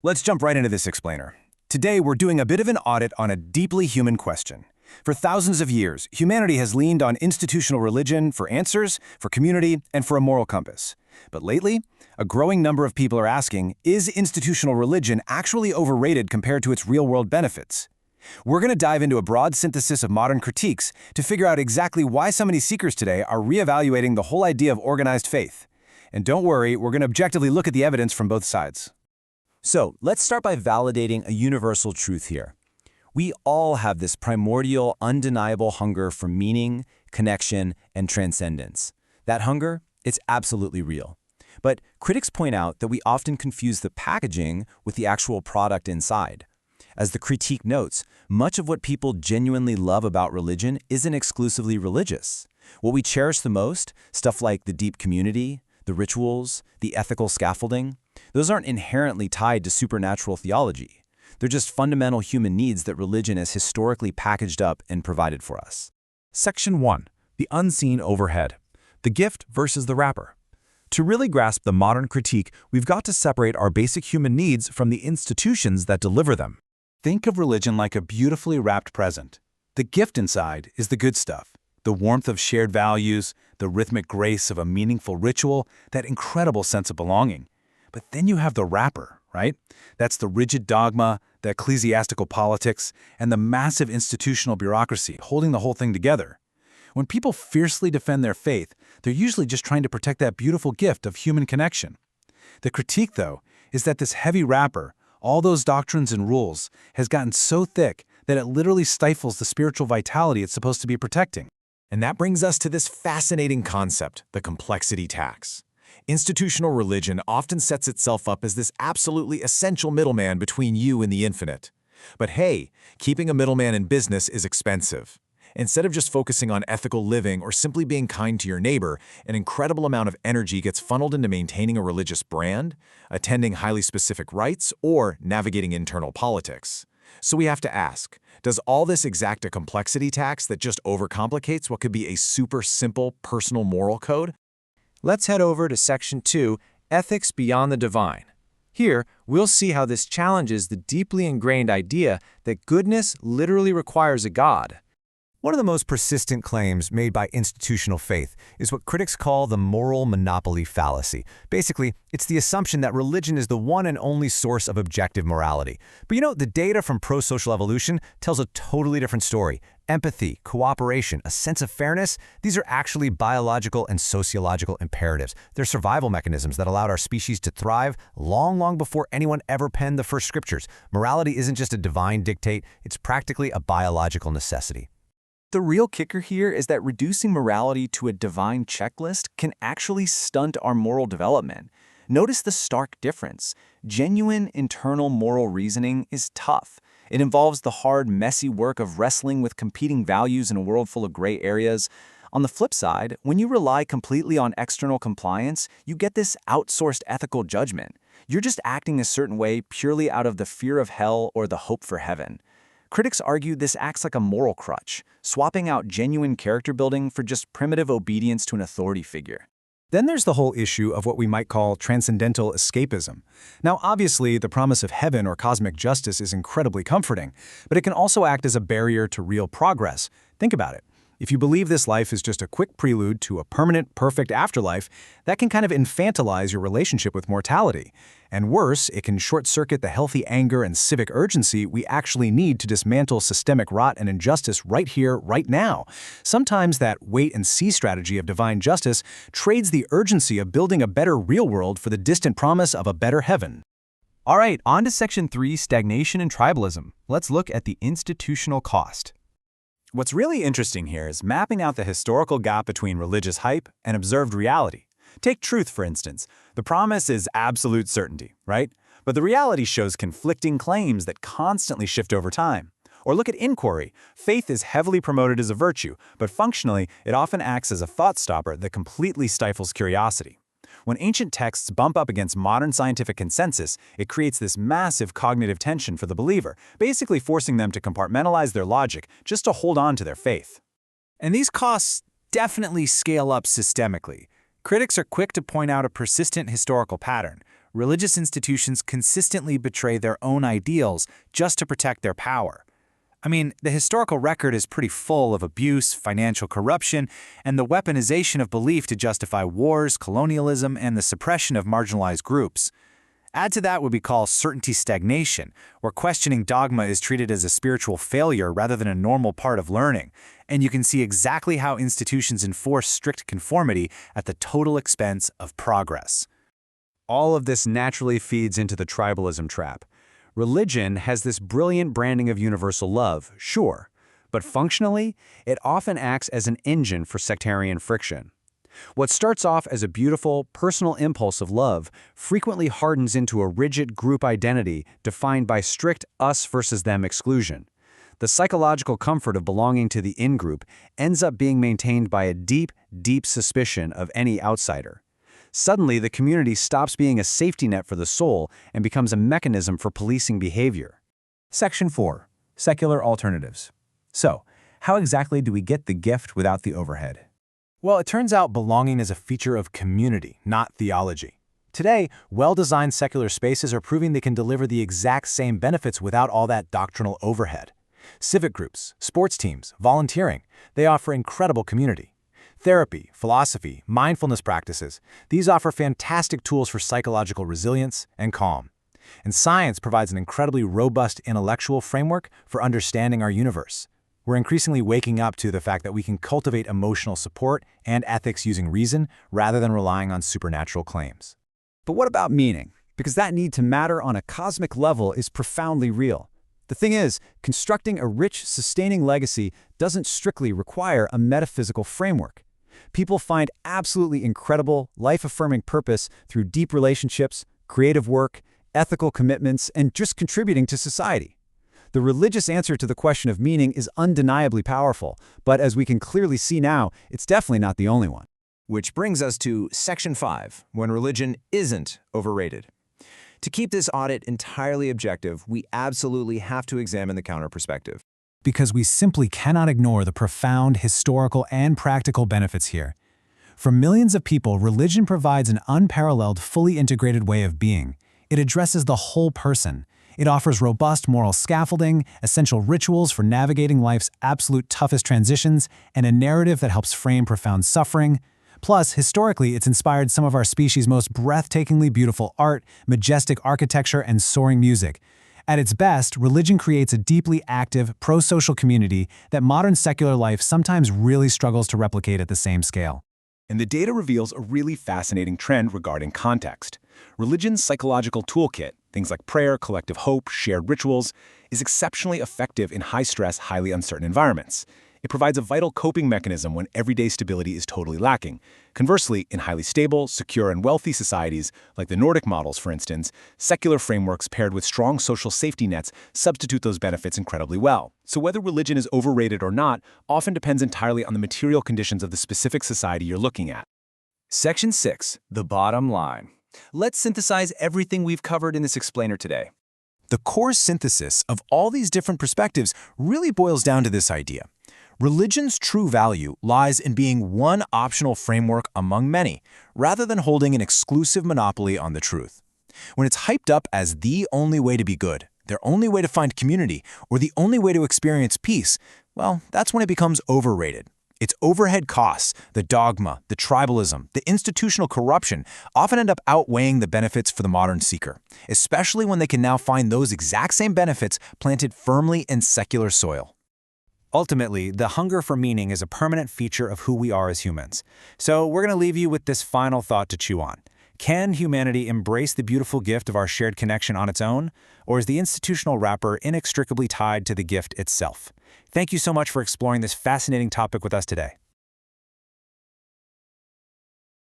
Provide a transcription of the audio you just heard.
Let's jump right into this explainer. Today, we're doing a bit of an audit on a deeply human question. For thousands of years, humanity has leaned on institutional religion for answers, for community, and for a moral compass. But lately, a growing number of people are asking, is institutional religion actually overrated compared to its real-world benefits? We're going to dive into a broad synthesis of modern critiques to figure out exactly why so many seekers today are reevaluating the whole idea of organized faith. And don't worry, we're going to objectively look at the evidence from both sides. So, let's start by validating a universal truth here. We all have this primordial, undeniable hunger for meaning, connection, and transcendence. That hunger, it's absolutely real. But critics point out that we often confuse the packaging with the actual product inside. As the critique notes, much of what people genuinely love about religion isn't exclusively religious. What we cherish the most, stuff like the deep community, the rituals, the ethical scaffolding, those aren't inherently tied to supernatural theology. They're just fundamental human needs that religion has historically packaged up and provided for us. Section 1. The unseen overhead. The gift versus the wrapper. To really grasp the modern critique, we've got to separate our basic human needs from the institutions that deliver them. Think of religion like a beautifully wrapped present. The gift inside is the good stuff. The warmth of shared values, the rhythmic grace of a meaningful ritual, that incredible sense of belonging. But then you have the wrapper, right? That's the rigid dogma, the ecclesiastical politics, and the massive institutional bureaucracy holding the whole thing together. When people fiercely defend their faith, they're usually just trying to protect that beautiful gift of human connection. The critique, though, is that this heavy wrapper, all those doctrines and rules, has gotten so thick that it literally stifles the spiritual vitality it's supposed to be protecting. And that brings us to this fascinating concept, the complexity tax. Institutional religion often sets itself up as this absolutely essential middleman between you and the infinite. But hey, keeping a middleman in business is expensive. Instead of just focusing on ethical living or simply being kind to your neighbor, an incredible amount of energy gets funneled into maintaining a religious brand, attending highly specific rites, or navigating internal politics. So we have to ask, does all this exact a complexity tax that just overcomplicates what could be a super simple personal moral code? Let's head over to Section 2, Ethics Beyond the Divine. Here, we'll see how this challenges the deeply ingrained idea that goodness literally requires a God. One of the most persistent claims made by institutional faith is what critics call the moral monopoly fallacy. Basically, it's the assumption that religion is the one and only source of objective morality. But the data from pro-social evolution tells a totally different story. Empathy, cooperation, a sense of fairness, these are actually biological and sociological imperatives. They're survival mechanisms that allowed our species to thrive long, long before anyone ever penned the first scriptures. Morality isn't just a divine dictate, it's practically a biological necessity. The real kicker here is that reducing morality to a divine checklist can actually stunt our moral development. Notice the stark difference. Genuine internal moral reasoning is tough. It involves the hard, messy work of wrestling with competing values in a world full of gray areas. On the flip side, when you rely completely on external compliance, you get this outsourced ethical judgment. You're just acting a certain way purely out of the fear of hell or the hope for heaven. Critics argue this acts like a moral crutch, swapping out genuine character building for just primitive obedience to an authority figure. Then there's the whole issue of what we might call transcendental escapism. Now, obviously, the promise of heaven or cosmic justice is incredibly comforting, but it can also act as a barrier to real progress. Think about it. If you believe this life is just a quick prelude to a permanent, perfect afterlife, that can kind of infantilize your relationship with mortality. And worse, it can short-circuit the healthy anger and civic urgency we actually need to dismantle systemic rot and injustice right here, right now. Sometimes that wait-and-see strategy of divine justice trades the urgency of building a better real world for the distant promise of a better heaven. All right, on to Section 3, Stagnation and Tribalism. Let's look at the institutional cost. What's really interesting here is mapping out the historical gap between religious hype and observed reality. Take truth, for instance. The promise is absolute certainty, right? But the reality shows conflicting claims that constantly shift over time. Or look at inquiry. Faith is heavily promoted as a virtue, but functionally, it often acts as a thought stopper that completely stifles curiosity. When ancient texts bump up against modern scientific consensus, it creates this massive cognitive tension for the believer, basically forcing them to compartmentalize their logic just to hold on to their faith. And these costs definitely scale up systemically. Critics are quick to point out a persistent historical pattern. religious institutions consistently betray their own ideals just to protect their power. I mean, the historical record is pretty full of abuse, financial corruption, and the weaponization of belief to justify wars, colonialism, and the suppression of marginalized groups. Add to that what we call certainty stagnation, where questioning dogma is treated as a spiritual failure rather than a normal part of learning, and you can see exactly how institutions enforce strict conformity at the total expense of progress. All of this naturally feeds into the tribalism trap. Religion has this brilliant branding of universal love, sure, but functionally, it often acts as an engine for sectarian friction. What starts off as a beautiful, personal impulse of love frequently hardens into a rigid group identity defined by strict us versus them exclusion. The psychological comfort of belonging to the in-group ends up being maintained by a deep, deep suspicion of any outsider. Suddenly, the community stops being a safety net for the soul and becomes a mechanism for policing behavior. Section 4. Secular Alternatives. So, how exactly do we get the gift without the overhead? Well, it turns out belonging is a feature of community, not theology. Today, well-designed secular spaces are proving they can deliver the exact same benefits without all that doctrinal overhead. Civic groups, sports teams, volunteering, they offer incredible community. Therapy, philosophy, mindfulness practices, these offer fantastic tools for psychological resilience and calm. And science provides an incredibly robust intellectual framework for understanding our universe. We're increasingly waking up to the fact that we can cultivate emotional support and ethics using reason rather than relying on supernatural claims. But what about meaning? Because that need to matter on a cosmic level is profoundly real. The thing is, constructing a rich, sustaining legacy doesn't strictly require a metaphysical framework. People find absolutely incredible, life-affirming purpose through deep relationships, creative work, ethical commitments, and just contributing to society. The religious answer to the question of meaning is undeniably powerful, but as we can clearly see now, it's definitely not the only one. Which brings us to Section 5, when religion isn't overrated. To keep this audit entirely objective, we absolutely have to examine the counter perspective. Because we simply cannot ignore the profound historical and practical benefits here. For millions of people, religion provides an unparalleled, fully integrated way of being. It addresses the whole person. It offers robust moral scaffolding, essential rituals for navigating life's absolute toughest transitions, and a narrative that helps frame profound suffering. Plus, historically, it's inspired some of our species' most breathtakingly beautiful art, majestic architecture, and soaring music. At its best, religion creates a deeply active, pro-social community that modern secular life sometimes really struggles to replicate at the same scale. And the data reveals a really fascinating trend regarding context. Religion's psychological toolkit, things like prayer, collective hope, shared rituals, is exceptionally effective in high-stress, highly uncertain environments. It provides a vital coping mechanism when everyday stability is totally lacking. Conversely, in highly stable, secure, and wealthy societies, like the Nordic models, for instance, secular frameworks paired with strong social safety nets substitute those benefits incredibly well. So whether religion is overrated or not often depends entirely on the material conditions of the specific society you're looking at. Section 6. The bottom line. Let's synthesize everything we've covered in this explainer today. The core synthesis of all these different perspectives really boils down to this idea. Religion's true value lies in being one optional framework among many, rather than holding an exclusive monopoly on the truth. When it's hyped up as the only way to be good, their only way to find community, or the only way to experience peace, well, that's when it becomes overrated. Its overhead costs, the dogma, the tribalism, the institutional corruption often end up outweighing the benefits for the modern seeker, especially when they can now find those exact same benefits planted firmly in secular soil. Ultimately, the hunger for meaning is a permanent feature of who we are as humans. So we're going to leave you with this final thought to chew on. Can humanity embrace the beautiful gift of our shared connection on its own, or is the institutional wrapper inextricably tied to the gift itself? Thank you so much for exploring this fascinating topic with us today.